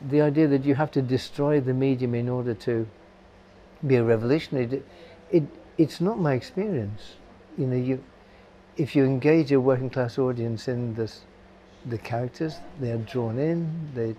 the idea that you have to destroy the medium in order to be a revolutionary, it's not my experience. You know, if you engage a working class audience in the characters, they are drawn in.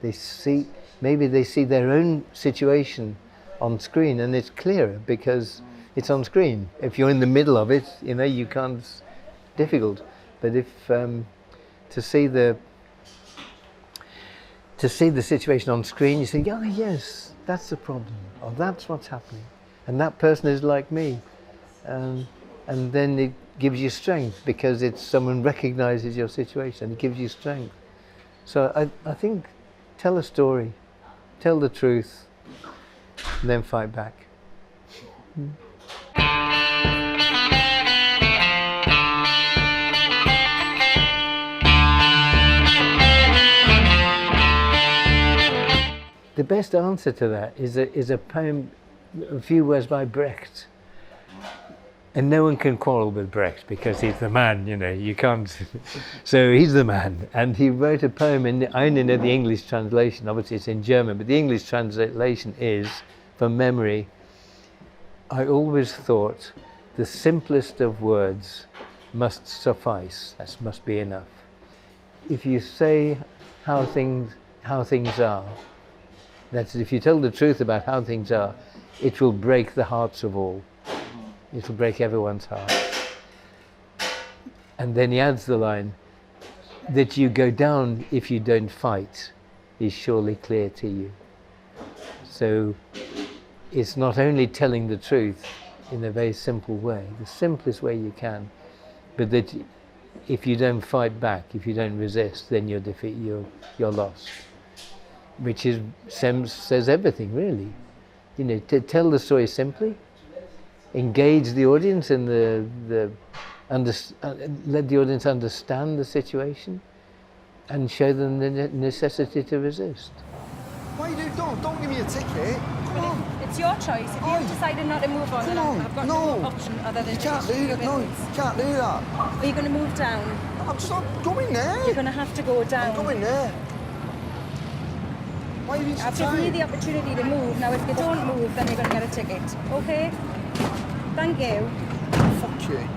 They see, maybe they see their own situation on screen, and it's clearer because it's on screen. If you're in the middle of it, you know, you can't. It's difficult. But if to see the situation on screen, you think, oh yes, that's the problem, or that's what's happening, and that person is like me, and then it gives you strength because it's someone recognises your situation. It gives you strength. So I think tell a story, tell the truth, and then fight back. The best answer to that is a poem, a few words by Brecht. And no one can quarrel with Brecht because he's the man, you know, you can't. So he's the man. And he wrote a poem, I only know the English translation, obviously it's in German, but the English translation is, from memory, I always thought the simplest of words must suffice, that must be enough. If you say how things are, that's if you tell the truth about how things are, it will break the hearts of all. It will break everyone's heart. And then he adds the line, that you go down if you don't fight is surely clear to you. So it's not only telling the truth in a very simple way, the simplest way you can, but that if you don't fight back, if you don't resist, then you're lost. Which says everything, really. You know, to tell the story simply, engage the audience in let the audience understand the situation, and show them the necessity to resist. Why do? Don't give me a ticket. Come on. It's your choice. If you've decided not to move on, then I've got no option other than you can't do that. No, you can't do that. Are you going to move down? I'm going there. You're going to have to go down. I'm going there. Why are you being so I've given you the opportunity to move. Now, if you don't move, then you're going to get a ticket. Okay? Thank you. Fuck you.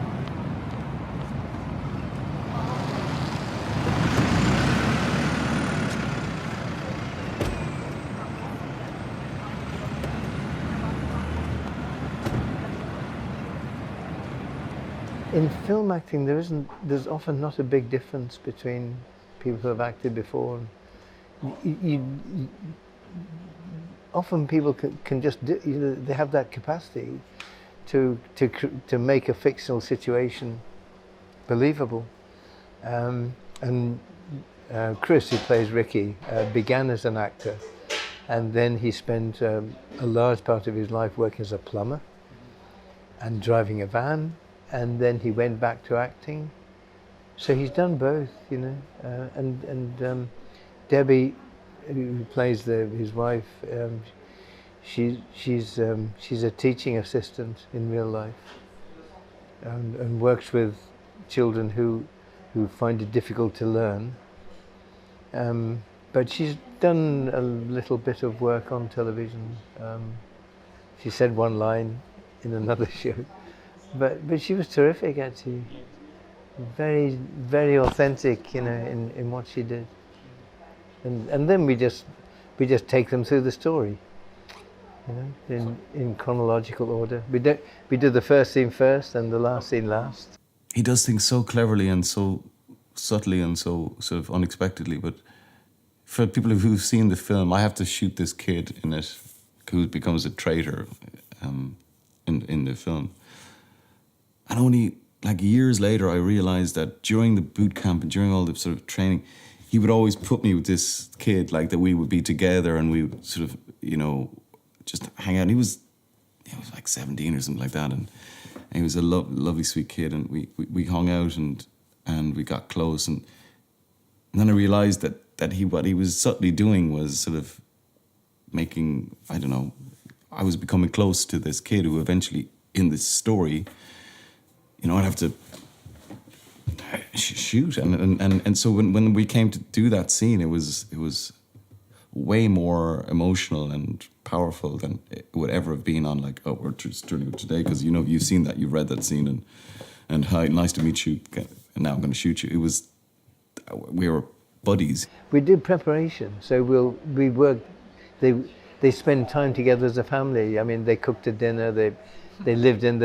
In film acting, there's often not a big difference between people who have acted before. Often people can just do, you know, they have that capacity to make a fictional situation believable. Chris, who plays Ricky, began as an actor, and then he spent a large part of his life working as a plumber and driving a van, and then he went back to acting. So he's done both, you know. Debbie, who plays his wife, she's a teaching assistant in real life, and works with children who find it difficult to learn. But she's done a little bit of work on television. She said one line in another show, but she was terrific actually. Very, very authentic, you know, in what she did. And then we just take them through the story, you know, in chronological order. We do the first scene first and the last scene last. He does things so cleverly and so subtly and so sort of unexpectedly. But for people who've seen the film, I have to shoot this kid in it who becomes a traitor in the film. And only like years later, I realized that during the boot camp and during all the sort of training, he would always put me with this kid, like that we would be together and we would sort of, you know, just hang out. And he was like 17 or something like that. And he was a lovely, sweet kid. And we hung out and we got close. And then I realized that what he was subtly doing was sort of making, I don't know, I was becoming close to this kid who eventually, in this story, you know, I'd have to shoot. And so when we came to do that scene, it was way more emotional and powerful than it would ever have been on like, oh, we're just turning up today because you know you've seen that, you've read that scene, and hi, nice to meet you, and now I'm going to shoot you. It was, we were buddies. We did preparation, so we worked. They spend time together as a family. I mean, they cooked a dinner. They lived in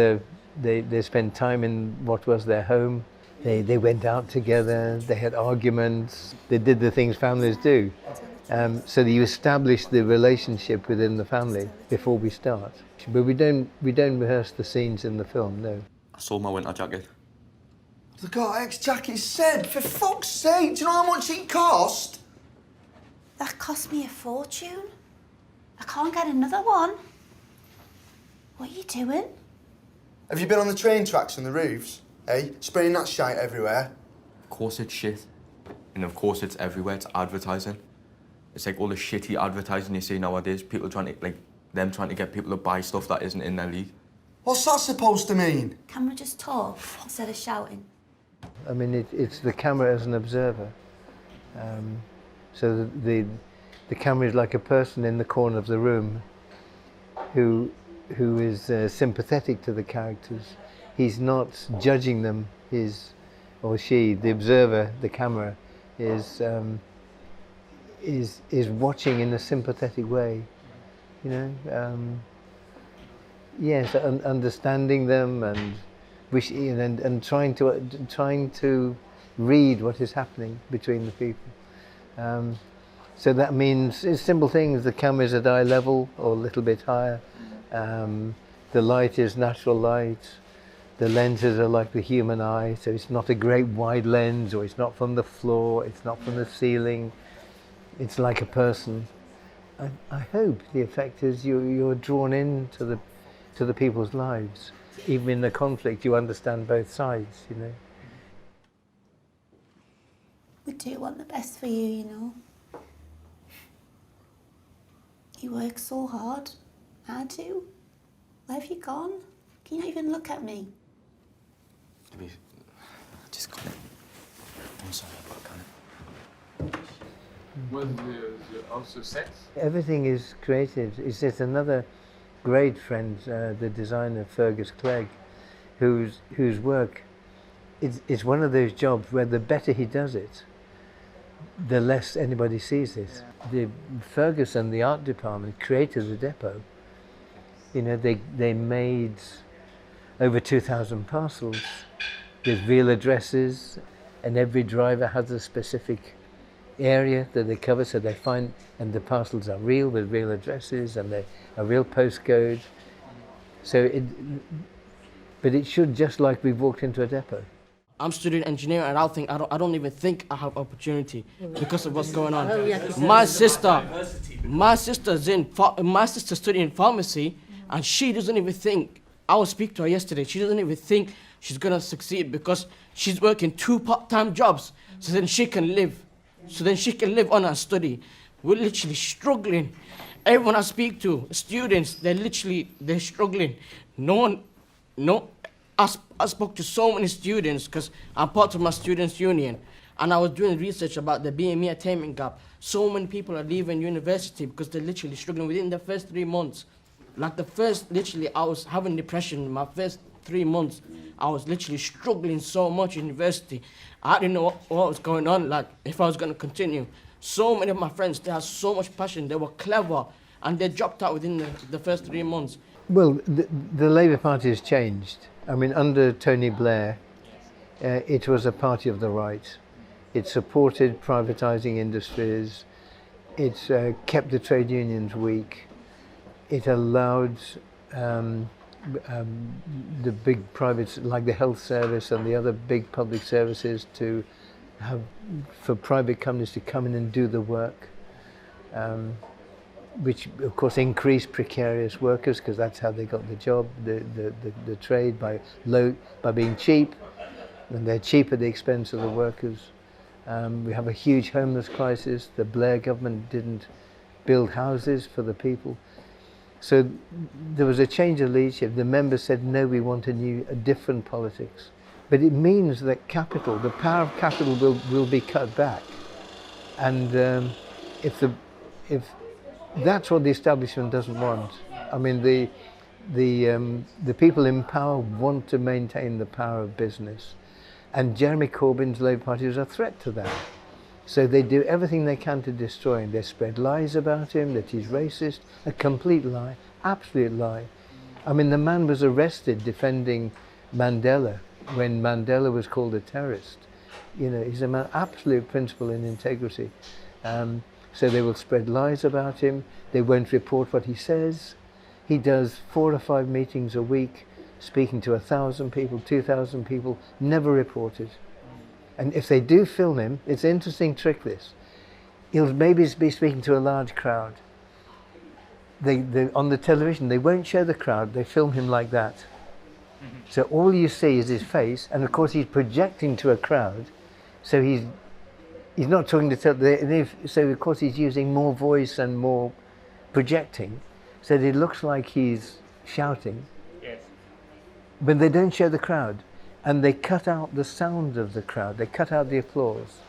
they spent time in what was their home. They went out together. They had arguments. They did the things families do. So that you establish the relationship within the family before we start. But we don't rehearse the scenes in the film. No. I sold my winter jacket. The Gore-Tex jacket said, for fuck's sake, do you know how much it cost? That cost me a fortune. I can't get another one. What are you doing? Have you been on the train tracks and the roofs? Eh? Spraying that shite everywhere? Of course it's shit. And of course it's everywhere, it's advertising. It's like all the shitty advertising you see nowadays, people trying to, like, them trying to get people to buy stuff that isn't in their league. What's that supposed to mean? Can we just talk instead of shouting? I mean, it's the camera as an observer. So the camera is like a person in the corner of the room who is sympathetic to the characters. He's not judging them. Or she, the observer, the camera, is watching in a sympathetic way. You know, yes, understanding them and wishing and trying to read what is happening between the people. So that means it's simple things. The camera is at eye level or a little bit higher. The light is natural light. The lenses are like the human eye, so it's not a great wide lens, or it's not from the floor, it's not from the ceiling. It's like a person. I hope the effect is you're drawn into the people's lives. Even in the conflict, you understand both sides, you know. We do want the best for you, you know. You work so hard. I do. Where have you gone? Can you not even look at me? I just can't. I'm sorry, I can't. Was also set? Everything is created. It's just another great friend, the designer Fergus Clegg, whose work is one of those jobs where the better he does it, the less anybody sees it. The Fergus and the art department created the depot. You know, they made over 2,000 parcels with real addresses, and every driver has a specific area that they cover, so they find, and the parcels are real with real addresses and a real postcode. So but it should, just like we've walked into a depot. I'm studying engineering, and I don't even think I have opportunity because of what's going on. My sister's studying pharmacy, and she doesn't even think. I was speaking to her yesterday. She doesn't even think she's gonna succeed because she's working 2 part-time jobs, so then she can live. On her study. We're literally struggling. Everyone I speak to, students, they're struggling. I spoke to so many students because I'm part of my students' union, and I was doing research about the BME attainment gap. So many people are leaving university because they're literally struggling within the first 3 months. Like I was having depression in my first 3 months. I was literally struggling so much in university. I didn't know what was going on, like if I was going to continue. So many of my friends, they had so much passion, they were clever, and they dropped out within the first 3 months. Well, the Labour Party has changed. I mean, under Tony Blair, it was a party of the right. It supported privatising industries. It kept the trade unions weak. It allowed the big privates, like the health service and the other big public services, for private companies to come in and do the work, which of course increased precarious workers, because that's how they got the job, the trade, by being cheap, and they're cheap at the expense of the workers. We have a huge homeless crisis. The Blair government didn't build houses for the people. So there was a change of leadership. The members said, no, we want a different politics. But it means that capital, the power of capital will be cut back. And if if that's what the establishment doesn't want. I mean, the people in power want to maintain the power of business, and Jeremy Corbyn's Labour Party is a threat to that. So they do everything they can to destroy him. They spread lies about him, that he's racist, a complete lie, absolute lie. I mean, the man was arrested defending Mandela when Mandela was called a terrorist. You know, he's a man, absolute principle and integrity. So they will spread lies about him. They won't report what he says. He does 4 or 5 meetings a week, speaking to 1,000 people, 2,000 people, never reported. And if they do film him, it's an interesting trick this. He'll maybe be speaking to a large crowd. They on the television, they won't show the crowd, they film him like that. So all you see is his face, and of course he's projecting to a crowd, so he's not talking to so of course he's using more voice and more projecting, so that it looks like he's shouting. Yes. But they don't show the crowd, and they cut out the sound of the crowd, they cut out the applause,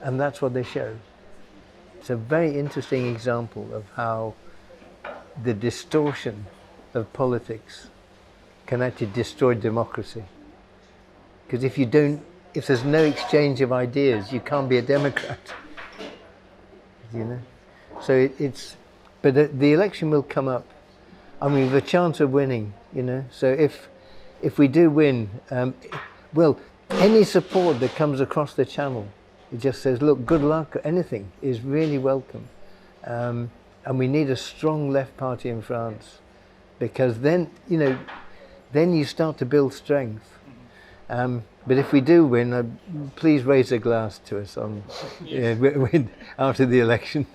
and that's what they show. It's a very interesting example of how the distortion of politics can actually destroy democracy. Because if there's no exchange of ideas, you can't be a democrat. You know? So but the election will come up. I mean, with a chance of winning, you know. So if we do win, well, any support that comes across the channel, it just says, look, good luck, anything is really welcome. And we need a strong left party in France, because then, you know, then you start to build strength. But if we do win, please raise a glass to us on after the election.